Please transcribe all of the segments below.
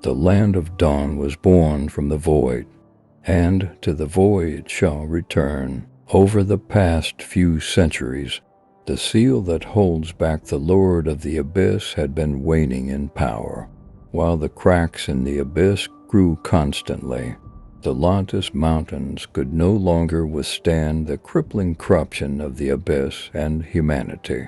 The land of dawn was born from the void, and to the void it shall return. Over the past few centuries, the seal that holds back the Lord of the Abyss had been waning in power, while the cracks in the abyss grew constantly. The Lantis Mountains could no longer withstand the crippling corruption of the abyss, and humanity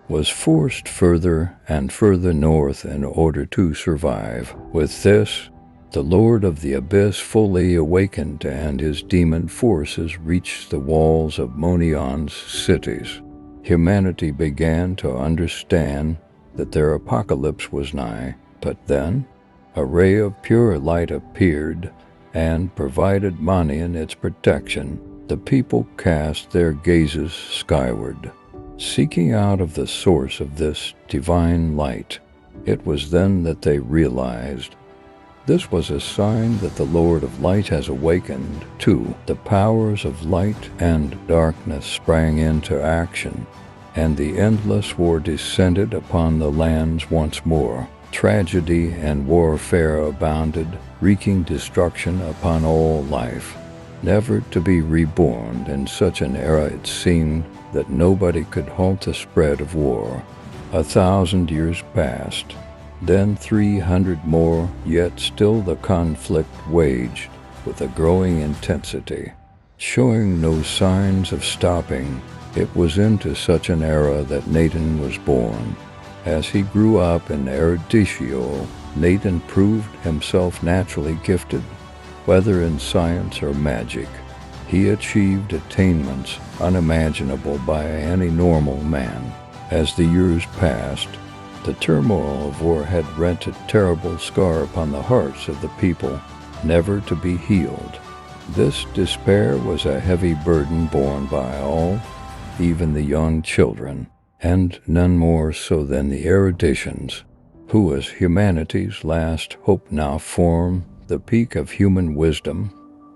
was forced further and further north in order to survive. With this, the Lord of the Abyss fully awakened, and his demon forces reached the walls of Monion's cities. Humanity began to understand that their apocalypse was nigh, but then a ray of pure light appeared and provided Monion its protection. The people cast their gazes skyward, seeking out of the source of this divine light. It was then that they realized this was a sign that the Lord of Light has awakened too. The powers of light and darkness sprang into action, and the endless war descended upon the lands once more. Tragedy and warfare abounded, wreaking destruction upon all life, never to be reborn. In such an era it seemed that nobody could halt the spread of war. 1,000 years passed, then 300 more, yet still the conflict waged with a growing intensity, showing no signs of stopping. It was into such an era that Nathan was born. As he grew up in Eruditio, Nathan proved himself naturally gifted, whether in science or magic. He achieved attainments unimaginable by any normal man. As the years passed, the turmoil of war had rent a terrible scar upon the hearts of the people, never to be healed. This despair was a heavy burden borne by all, even the young children, and none more so than the eruditions, who as humanity's last hope now form the peak of human wisdom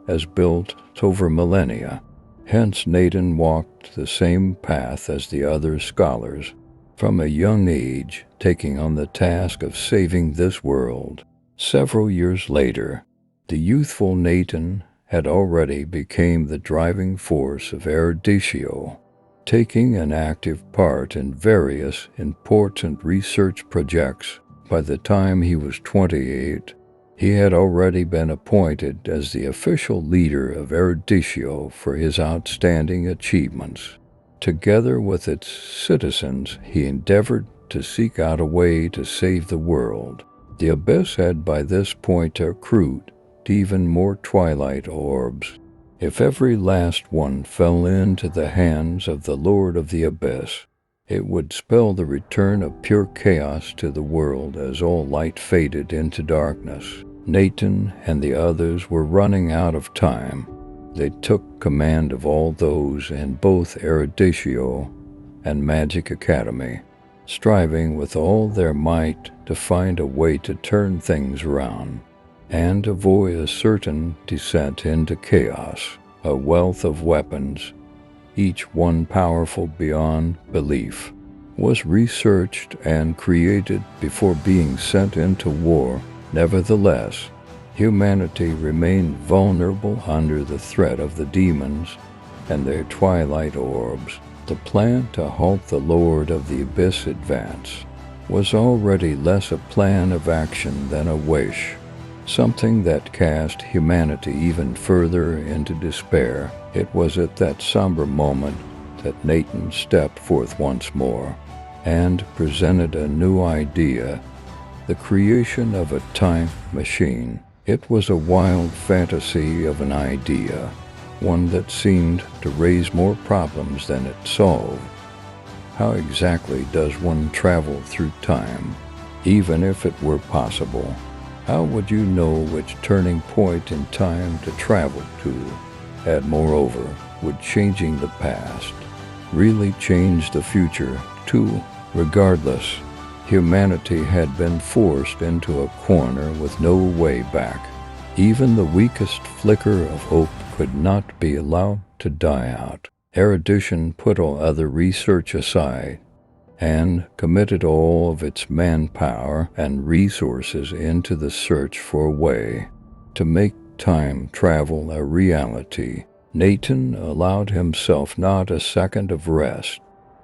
as built over millennia. Hence Nathan walked the same path as the other scholars, from a young age taking on the task of saving this world. Several years later, the youthful Nathan had already become the driving force of Eruditio, taking an active part in various important research projects. By the time he was 28, he had already been appointed as the official leader of Eruditio for his outstanding achievements. Together with its citizens, he endeavored to seek out a way to save the world. The Abyss had by this point accrued even more twilight orbs. If every last one fell into the hands of the Lord of the Abyss, it would spell the return of pure chaos to the world as all light faded into darkness. Nathan and the others were running out of time. They took command of all those in both Eruditio and Magic Academy, striving with all their might to find a way to turn things around and avoid a certain descent into chaos. A wealth of weapons, each one powerful beyond belief, was researched and created before being sent into war. Nevertheless, humanity remained vulnerable under the threat of the demons and their twilight orbs. The plan to halt the Lord of the Abyss advance was already less a plan of action than a wish, something that cast humanity even further into despair. It was at that somber moment that Nathan stepped forth once more and presented a new idea, the creation of a time machine. It was a wild fantasy of an idea, one that seemed to raise more problems than it solved. How exactly does one travel through time, even if it were possible? How would you know which turning point in time to travel to? And moreover, would changing the past really change the future too? Regardless, humanity had been forced into a corner with no way back. Even the weakest flicker of hope could not be allowed to die out. Erudition put all other research aside and committed all of its manpower and resources into the search for a way to make time travel a reality. Nathan allowed himself not a second of rest,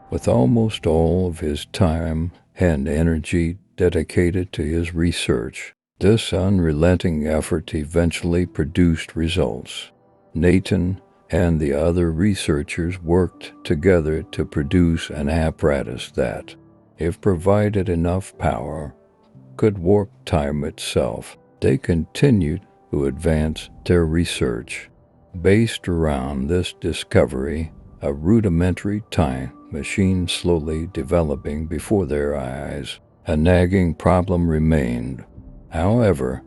with almost all of his time and energy dedicated to his research. This unrelenting effort eventually produced results. Nathan and the other researchers worked together to produce an apparatus that, if provided enough power, could warp time itself. They continued to advance their research. Based around this discovery, a rudimentary time machine slowly developing before their eyes. A nagging problem remained. However,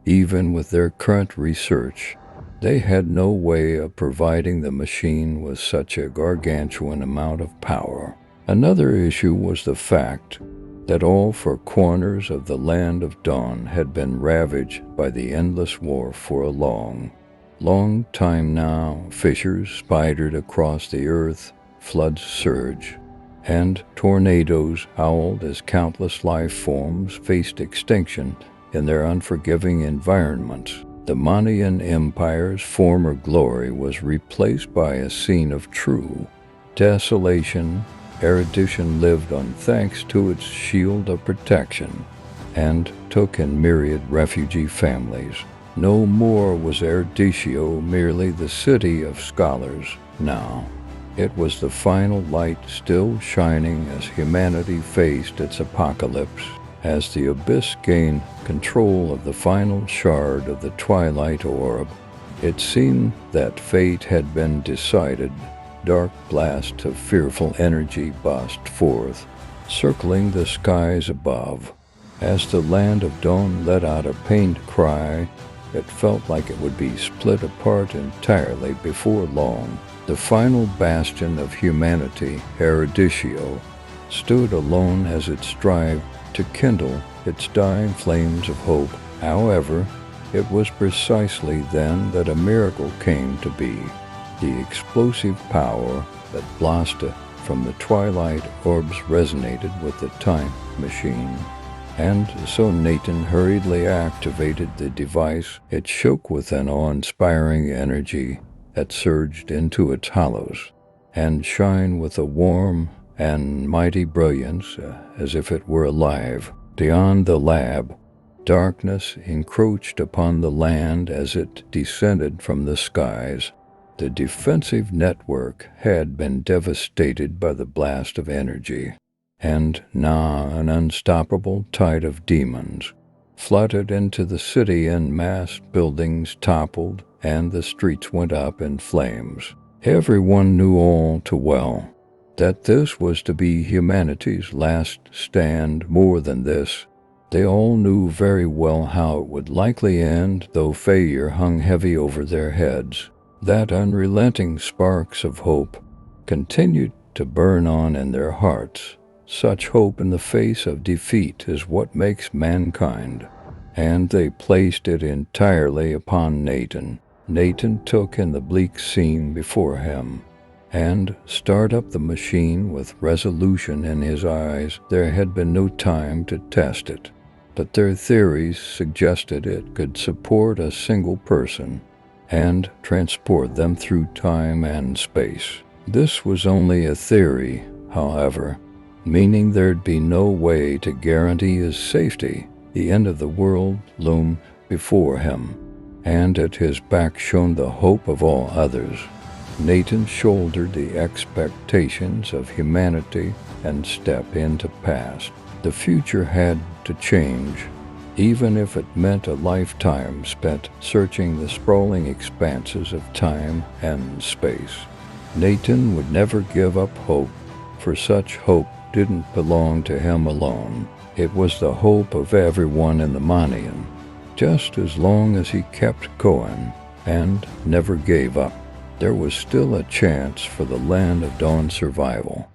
even with their current research, they had no way of providing the machine with such a gargantuan amount of power. Another issue was the fact that all four corners of the land of Dawn had been ravaged by the endless war for a long time now. Fissures spidered across the earth, floods surged, and tornadoes howled as countless life forms faced extinction in their unforgiving environments. The Mayan Empire's former glory was replaced by a scene of true desolation. Erudition lived on thanks to its shield of protection and took in myriad refugee families. No more was Eruditio merely the city of scholars. Now, it was the final light still shining as humanity faced its apocalypse. As the abyss gained control of the final shard of the twilight orb, it seemed that fate had been decided. Dark blasts of fearful energy burst forth, circling the skies above. As the land of Dawn let out a pained cry, it felt like it would be split apart entirely before long. The final bastion of humanity, Eruditio, stood alone as it strived to kindle its dying flames of hope. However, it was precisely then that a miracle came to be. The explosive power that blasted from the twilight orbs resonated with the time machine, and so Nathan hurriedly activated the device. It shook with an awe-inspiring energy that surged into its hollows and shined with a warm and mighty brilliance as if it were alive. Beyond the lab, darkness encroached upon the land as it descended from the skies. The defensive network had been devastated by the blast of energy, and now an unstoppable tide of demons flooded into the city en masse. Buildings toppled, and the streets went up in flames. Everyone knew all too well that this was to be humanity's last stand. More than this, they all knew very well how it would likely end, though failure hung heavy over their heads. That unrelenting sparks of hope continued to burn on in their hearts. Such hope in the face of defeat is what makes mankind, and they placed it entirely upon Nathan. Nathan took in the bleak scene before him and started up the machine with resolution in his eyes. There had been no time to test it, but their theories suggested it could support a single person and transport them through time and space. This was only a theory, however, meaning there'd be no way to guarantee his safety. The end of the world loomed before him, and at his back shone the hope of all others. Nathan shouldered the expectations of humanity and stepped into past. The future had to change, even if it meant a lifetime spent searching the sprawling expanses of time and space. Nathan would never give up hope, for such hope didn't belong to him alone. It was the hope of everyone in the Mayan. Just as long as he kept going and never gave up, there was still a chance for the land of Dawn's survival.